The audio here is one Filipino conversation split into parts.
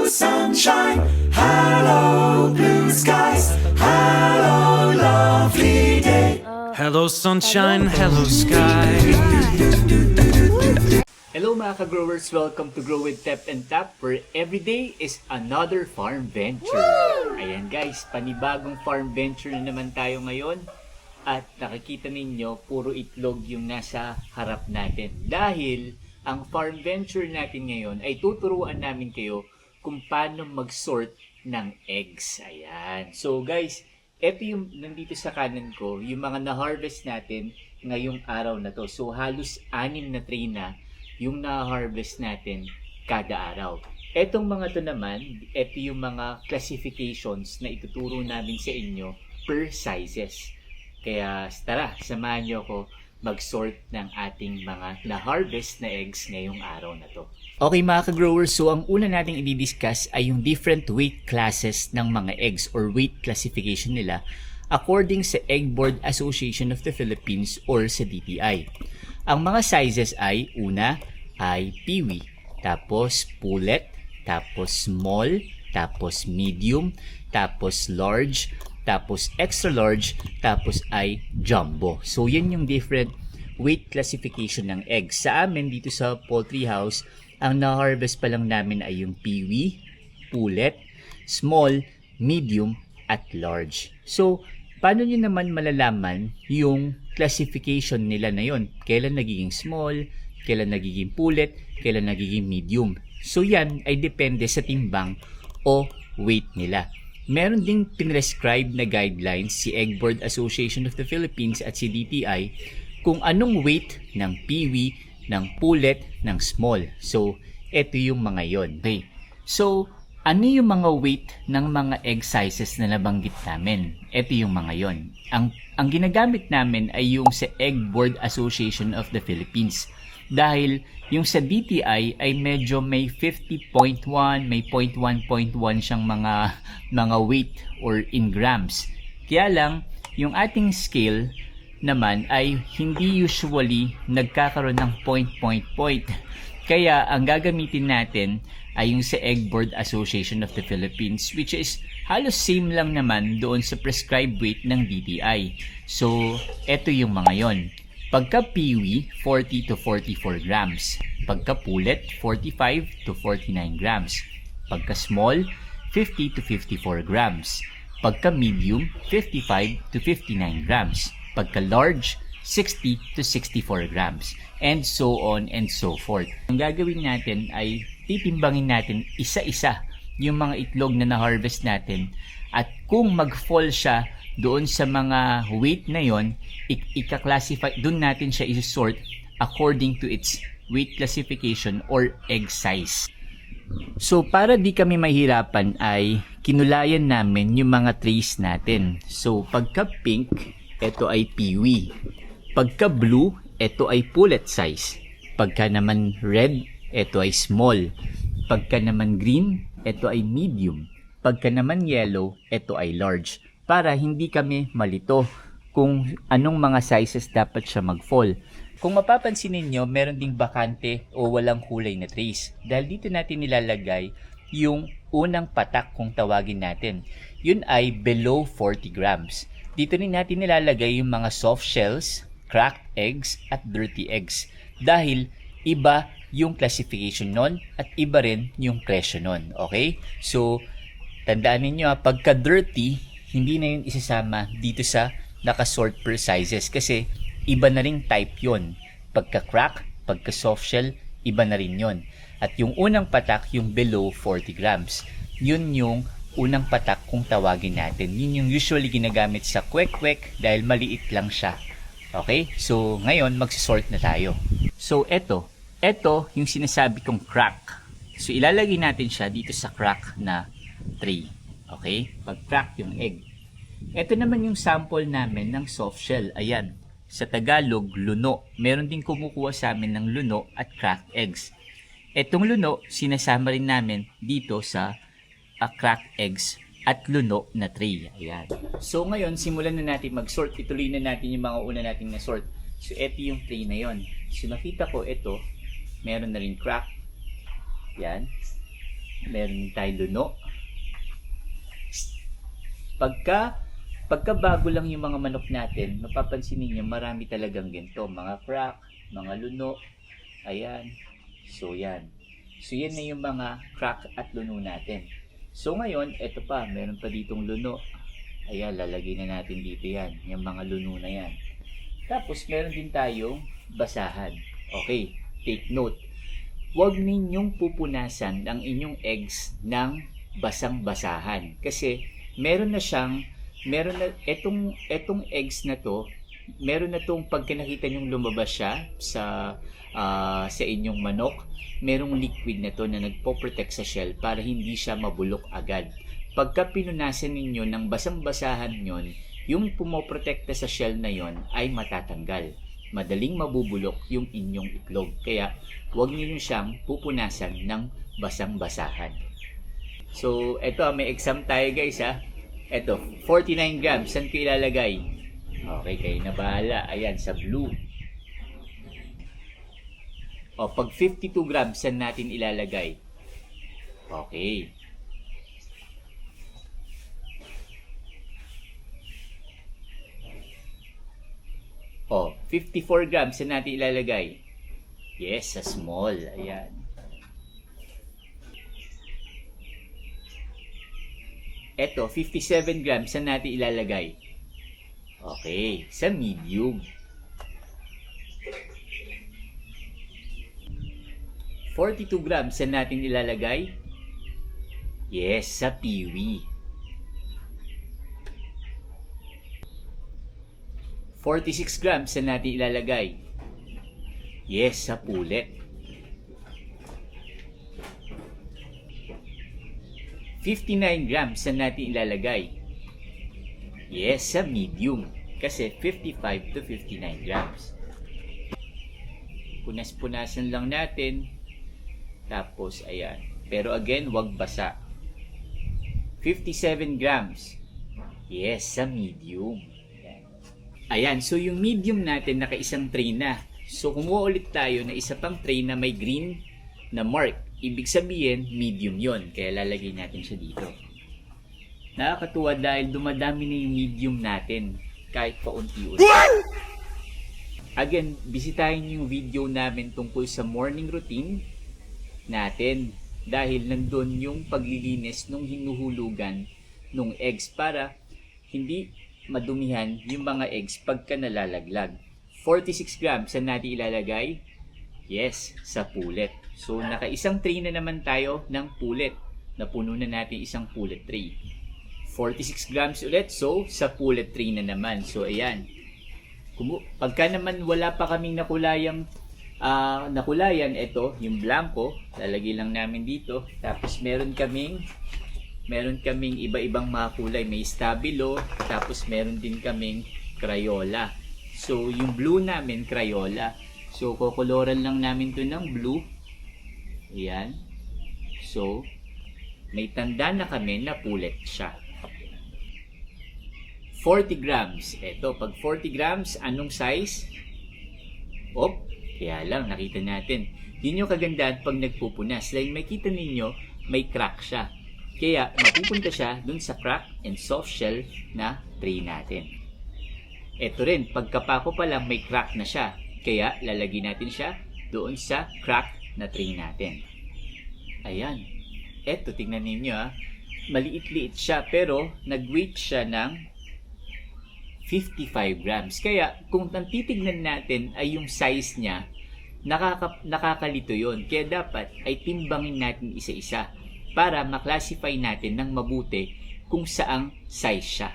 sunshine, hello blue skies, hello lovely day. Hello sunshine, hello sky. Hello mga ka-growers! Welcome to Grow with Tep and Tap, where every day is another farm venture. Ayan guys, panibagong farm venture na naman tayo ngayon. At nakikita ninyo, puro itlog yung nasa harap natin. Dahil ang farm venture natin ngayon ay tuturuan namin kayo kung paano mag-sort ng eggs. Ayan. So guys, ito yung nandito sa kanan ko, yung mga na-harvest natin ngayong araw na to. So halos 6 na tray na yung na-harvest natin kada araw. Etong mga to naman, ito yung mga classifications na ituturo namin sa inyo per sizes. Kaya tara, samahan nyo ako mag-sort ng ating mga na-harvest na eggs ngayong araw na to. Okay mga ka-growers, so ang una nating i-discuss ay yung different weight classes ng mga eggs or weight classification nila according sa Egg Board Association of the Philippines or sa DTI. Ang mga sizes ay, una ay peewee, tapos pullet, tapos small, tapos medium, tapos large, tapos extra large, tapos ay jumbo. So yan yung different weight classification ng eggs. Sa amin dito sa poultry house, ang na-harvest pa lang namin ay yung peewee, pullet, small, medium, at large. So paano nyo naman malalaman yung classification nila na yon? Kailan nagiging small, kailan nagiging pullet, kailan nagiging medium. So yan ay depende sa timbang o weight nila. Meron ding pinrescribe na guidelines si Egg Board Association of the Philippines at si DTI kung anong weight ng peewee, ng pullet, ng small. So eto yung mga yon. Okay. So ano yung mga weight ng mga egg sizes na nabanggit namin? Ito yung mga yon. Ang ginagamit namin ay yung sa Egg Board Association of the Philippines. Dahil yung sa DTI ay medyo may 50.1, may 0.1.1 siyang mga weight or in grams. Kaya lang, yung ating scale naman ay hindi usually nagkakaroon ng point. Kaya ang gagamitin natin ay yung sa Egg Board Association of the Philippines, which is halos same lang naman doon sa prescribed weight ng DTI. So, eto yung mga yon. Pagka peewee, 40 to 44 grams. Pagka pullet, 45 to 49 grams. Pagka small, 50 to 54 grams. Pagka medium, 55 to 59 grams. Pagka large, 60 to 64 grams. And so on and so forth. Ang gagawin natin ay titimbangin natin isa-isa yung mga itlog na na-harvest natin. At kung mag-fall siya doon sa mga weight na yon, ika-classify, doon natin siya i-sort according to its weight classification or egg size. So para di kami mahirapan ay kinulayan namin yung mga trays natin. So pagka pink, ito ay peewee. Pagka blue, ito ay pullet size. Pagka naman red, ito ay small. Pagka naman green, ito ay medium. Pagka naman yellow, ito ay large. Para hindi kami malito kung anong mga sizes dapat siya mag-fall. Kung mapapansin ninyo, meron ding bakante o walang kulay na trays. Dahil dito natin nilalagay yung unang patak kung tawagin natin. Yun ay below 40 grams. Dito rin natin nilalagay yung mga soft shells, cracked eggs, at dirty eggs. Dahil iba yung classification nun at iba rin yung presyo nun. Okay? So, tandaan ninyo, pagka dirty, hindi na yun isasama dito sa nakasort per sizes kasi iba na ring type yon. Pagka crack, pagka soft shell, iba na rin yon. At yung unang patak, yung below 40 grams, yun yung unang patak kung tawagin natin. Yun yung usually ginagamit sa kwek-kwek dahil maliit lang siya. Okay? So, ngayon, magsisort na tayo. So, eto yung sinasabi kong crack. So, ilalagay natin siya dito sa crack na tray. Okay? Pag-crack yung egg. Ito naman yung sample namin ng soft shell. Ayan. Sa Tagalog, luno. Meron din kumukuha sa amin ng luno at cracked eggs. Etong luno, sinasama rin namin dito sa cracked eggs at luno na tray. Ayan. So ngayon, simulan na natin mag-sort. Ituloy na natin yung mga una nating na-sort. So ito yung tray na yon. So nakita ko ito, meron na rin crack. Yan. Meron tayong luno. Pagka bago lang yung mga manok natin, mapapansin niyo marami talagang ganito, mga crack, mga luno. Ayan. So yan. So yan na yung mga crack at luno natin. So ngayon, eto pa, meron pa ditong luno. Ayan, lalagay na natin dito yan, yung mga luno na yan. Tapos meron din tayong basahan. Okay, take note. Huwag ninyong pupunasan ang inyong eggs ng basang-basahan. Kasi meron na etong eggs na to, meron na tong pagka nakita nyong lumabas siya sa inyong manok, merong liquid na to na nagpo-protect sa shell para hindi siya mabulok agad. Pagka pinunasan ninyo ng basang-basahan yon, yung pumoprotekta sa shell na yon ay matatanggal. Madaling mabubulok yung inyong itlog. Kaya huwag niyo siyang pupunasan ng basang-basahan. So, eto, may exam tayo guys ha. Eto, 49 grams. Saan ko ilalagay? Okay, kayo na bahala. Ayan, sa blue. O, pag 52 grams, saan natin ilalagay? Okay. O, 54 grams, saan natin ilalagay? Yes, sa small. Ayan. Eto, 57 grams, saan natin ilalagay? Okay, sa medium. 42 grams, saan natin ilalagay? Yes, sa peewee. 46 grams, saan natin ilalagay? Yes, sa pullet. 59 grams, saan natin ilalagay? Yes, sa medium. Kasi 55 to 59 grams. Punas-punasan lang natin. Tapos, ayan. Pero again, wag basa. 57 grams. Yes, sa medium. Ayan, so yung medium natin naka-isang tray na. So kumuha ulit tayo na isa pang tray na may green na mark. Ibig sabihin, medium yon. Kaya lalagay natin siya dito. Nakakatuwa dahil dumadami na yung medium natin kahit paunti-unti. Again, bisitahin yung video namin tungkol sa morning routine natin. Dahil nandun yung paglilinis nung hinuhulugan nung eggs para hindi madumihan yung mga eggs pagka nalalaglag. 46 grams, saan natin ilalagay? Yes, sa pullet. So, naka-isang tray na naman tayo ng pullet. Napuno na natin isang pullet tray. 46 grams ulit, so sa pullet tray na naman. So, ayan. Pagka naman wala pa kaming nakulayan, ito, yung blanco, lalagay lang namin dito. Tapos, meron kaming iba-ibang mga kulay. May stabilo, tapos meron din kaming Crayola. So, yung blue namin, Crayola. So, kukoloran lang namin to ng blue. Ayan. So, may tanda na kami na pullet siya. 40 grams. Ito, pag 40 grams, anong size? Kaya lang, nakita natin. Yun yung kagandahan pag nagpupunas. Dahil makita ninyo, may crack siya. Kaya, mapupunta siya dun sa crack and soft shell na tray natin. Ito rin, pagkapako pa lang may crack na siya. Kaya, lalagay natin siya doon sa crack na tray natin. Ayan. Ito, tingnan ninyo ha. Maliit-liit siya, pero nag-weight siya ng 55 grams. Kaya, kung titignan natin ay yung size niya, nakakalito yon. Kaya dapat ay timbangin natin isa-isa para maklasify natin ng mabuti kung saang size siya.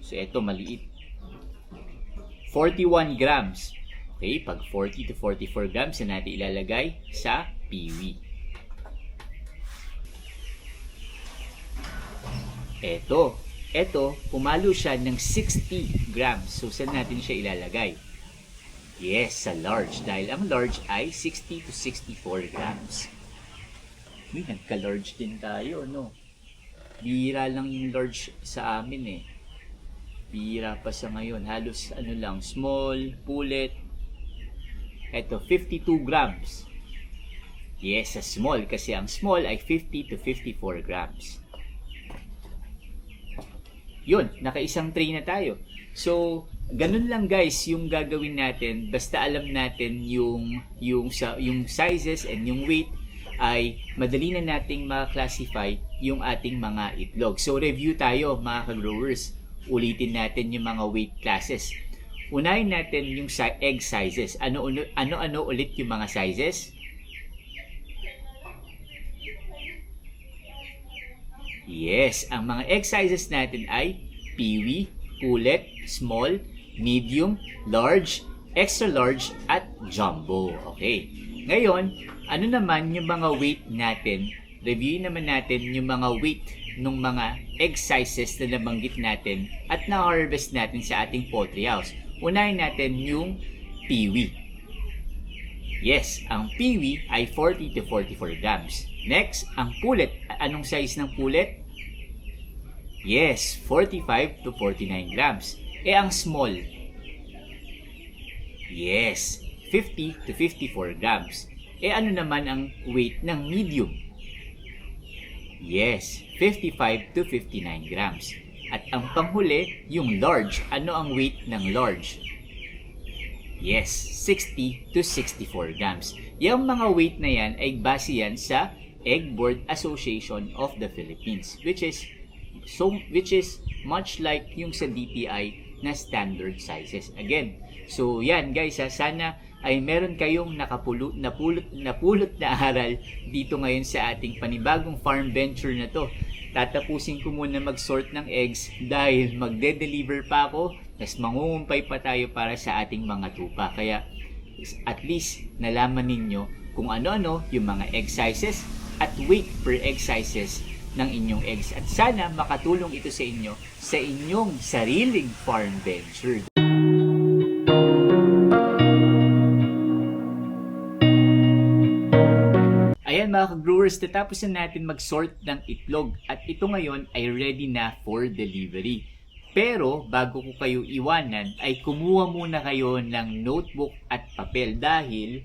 So, ito maliit. 41 grams. Okay, pag 40 to 44 grams na natin ilalagay sa peewee. Ito, pumalo siya ng 60 grams. So, saan natin siya ilalagay? Yes, sa large. Dahil ang large ay 60 to 64 grams. Nagka-large din tayo, no? Bihira lang yung large sa amin, eh. Bihira pa sa ngayon. Halos, small, pullet. Ito, 52 grams. Yes, sa small kasi ang small ay 50 to 54 grams. Yun, nakaisang tray na tayo. So, ganun lang guys yung gagawin natin. Basta alam natin yung sizes and yung weight, ay madali na nating ma-classify yung ating mga itlog. So, review tayo mga ka-growers. Ulitin natin yung mga weight classes. Unahin natin yung egg sizes. Ano ulit yung mga sizes? Yes, ang mga egg sizes natin ay peewee, pullet, small, medium, large, extra large, at jumbo. Okay. Ngayon, ano naman yung mga weight natin? Review naman natin yung mga weight ng mga egg sizes na nabanggit natin at na-harvest natin sa ating poultry house. Unahin natin yung peewee. Yes, ang peewee ay 40 to 44 grams. Next, ang pullet. Anong size ng pullet? Yes, 45 to 49 grams. Ang small? Yes, 50 to 54 grams. Ano naman ang weight ng medium? Yes, 55 to 59 grams. At ang panghuli, yung large. Ano ang weight ng large? Yes, 60 to 64 grams. Yung mga weight na yan ay base yan sa Egg Board Association of the Philippines, which is much like yung sa DTI na standard sizes. Again, so yan guys, sana ay meron kayong napulot na aral dito ngayon sa ating panibagong farm venture na to. Tatapusin ko muna mag-sort ng eggs dahil magde-deliver pa ako, tas mangungumpay pa tayo para sa ating mga tupa. Kaya at least nalaman ninyo kung ano-ano yung mga egg sizes at weight per egg sizes ng inyong eggs. At sana makatulong ito sa inyo sa inyong sariling farm venture. Ayan mga ka-growers, natapos na natin mag-sort ng itlog at ito ngayon ay ready na for delivery. Pero bago ko kayo iwanan ay kumuha muna kayo ng notebook at papel dahil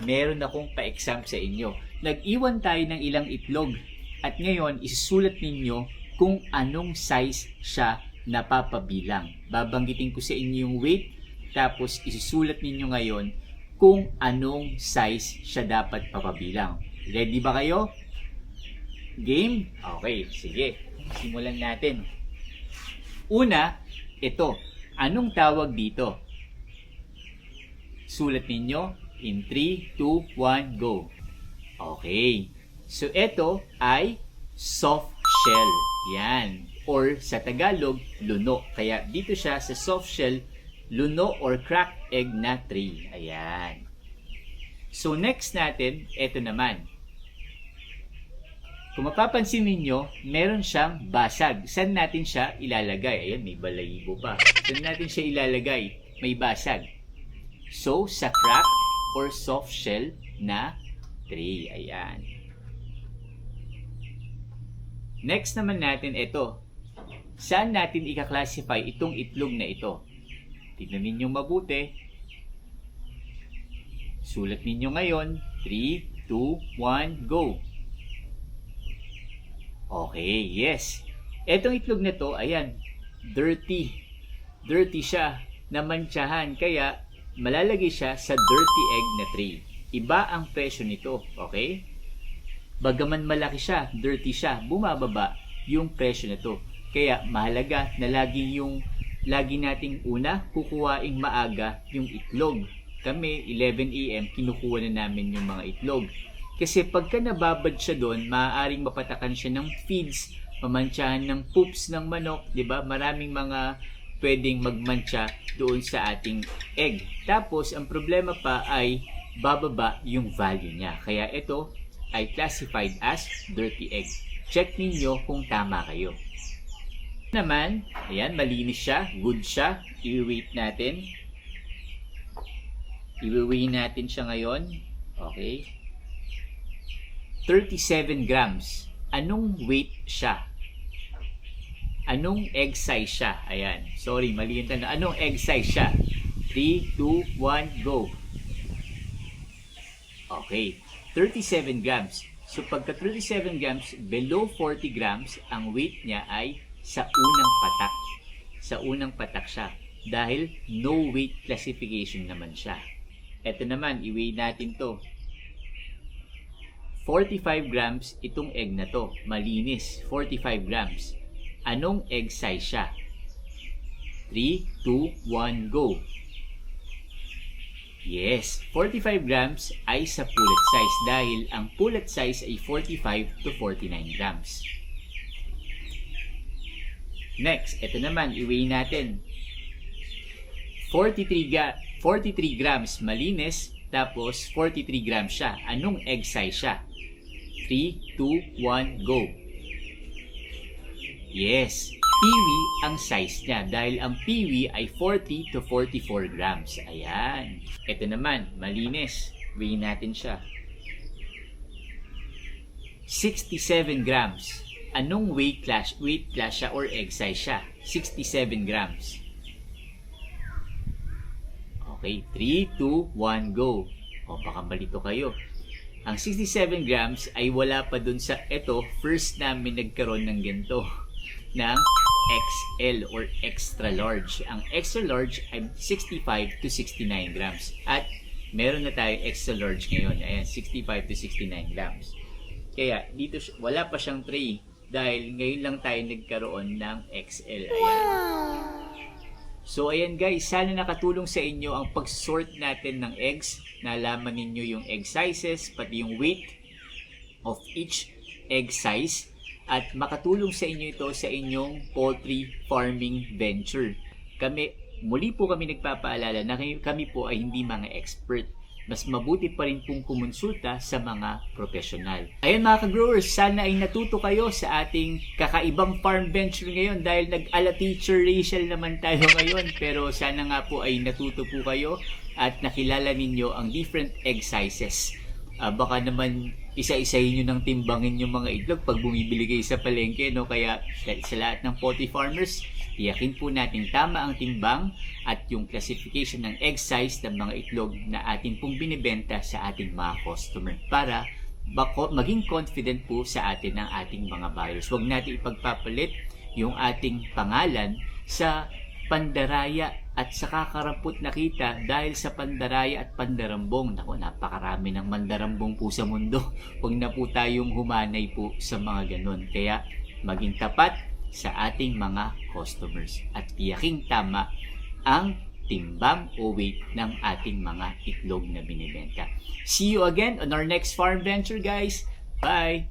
meron akong pa-exam sa inyo. Nag-iwan tayo ng ilang itlog at ngayon isusulat ninyo kung anong size siya napapabilang. Babanggitin ko sa inyo yung weight tapos isusulat ninyo ngayon kung anong size siya dapat papabilang. Ready ba kayo? Game? Okay, sige. Simulan natin. Una, ito. Anong tawag dito? Sulat ninyo in 3, 2, 1, go. Okay. So, ito ay soft shell. Yan. Or sa Tagalog, luno. Kaya dito siya sa soft shell, luno or cracked egg na tray. Ayan. So, next natin, ito naman. Kung mapapansin ninyo, meron siyang basag. Saan natin siya ilalagay? Ayan, may balahibo pa. Saan natin siya ilalagay? May basag. So, sa crack or soft shell na tray. Ayan. Next naman natin ito. Saan natin i-classify itong itlog na ito? Tignan ninyo mabuti. Sulat ninyo ngayon. 3, 2, 1, go. Okay, yes. Etong itlog na to, ayan, dirty. Dirty siya, namantsahan, kaya malalagay siya sa dirty egg na tray. Iba ang presyo nito, okay? Bagaman malaki siya, dirty siya, bumababa yung presyo nito. Kaya mahalaga na lagi nating una, kukuhaing maaga yung itlog. Kami, 11 AM, kinukuha na namin yung mga itlog. Kasi pagka nababad siya doon, maaaring mapatakan siya ng feeds, mamantsahan ng poops ng manok, di ba? Maraming mga pwedeng magmantsa doon sa ating egg. Tapos, ang problema pa ay bababa yung value niya. Kaya ito ay classified as dirty egg. Check ninyo kung tama kayo. Naman, ayan, malinis siya, good siya. I-weight natin. I-weigh natin siya ngayon. Okay. 37 grams. Anong weight siya? Anong egg size siya? Ayan. Sorry, mali yung tanong. Anong egg size siya? 3, 2, 1, go. Okay. 37 grams. So pagka 37 grams, below 40 grams, ang weight niya ay sa unang patak. Sa unang patak siya. Dahil no weight classification naman siya. Ito naman, i-weigh natin to. 45 grams itong egg na to. Malinis. 45 grams. Anong egg size siya? 3, 2, 1, go! Yes, 45 grams ay sa pullet size dahil ang pullet size ay 45 to 49 grams. Next, ito naman, i-weigh natin. 43 grams malinis, tapos 43 grams siya. Anong egg size siya? 3, 2, 1, go! Yes, piwi ang size niya dahil ang piwi ay 40 to 44 grams. Ayan. Ito naman, malinis. Weigh natin siya. 67 grams. Anong weight class siya or egg size siya? 67 grams. Okay, 3, 2, 1, go. O, baka malito kayo. Ang 67 grams ay wala pa dun sa ito, first namin nagkaroon ng ganito. Ng XL or extra large. Ang extra large ay 65 to 69 grams. At meron na tayo extra large ngayon. Ayan, 65 to 69 grams. Kaya dito wala pa siyang tray dahil ngayon lang tayo nagkaroon ng XL. Ayan. So ayan guys, sana nakatulong sa inyo ang pag-sort natin ng eggs. Nalaman ninyo yung egg sizes, pati yung weight of each egg size. At makatulong sa inyo ito sa inyong poultry farming venture. Muli po kami nagpapaalala na kami po ay hindi mga expert. Mas mabuti pa rin pong kumonsulta sa mga profesional. Ayun mga ka-growers, sana ay natuto kayo sa ating kakaibang farm venture ngayon dahil nag-ala teacher Rachel naman tayo ngayon. Pero sana nga po ay natuto po kayo at nakilala ninyo ang different egg sizes. Baka naman isa-isahin nyo ng timbangin yung mga itlog pag bumibili kayo sa palengke, no? Kaya sa lahat ng poultry farmers, tiyakin po natin tama ang timbang at yung classification ng egg size ng mga itlog na atin pong binibenta sa ating mga customer para maging confident po sa atin ng ating mga buyers. Huwag natin ipagpapalit yung ating pangalan sa pandaraya at sa kakarampot na kita dahil sa pandaraya at pandarambong. Naku, napakarami ng mandarambong po sa mundo. Huwag na po tayong humanay po sa mga ganun. Kaya maging tapat sa ating mga customers at tiyaking tama ang timbang o weight ng ating mga itlog na binibenta. See you again on our next farm venture guys. Bye!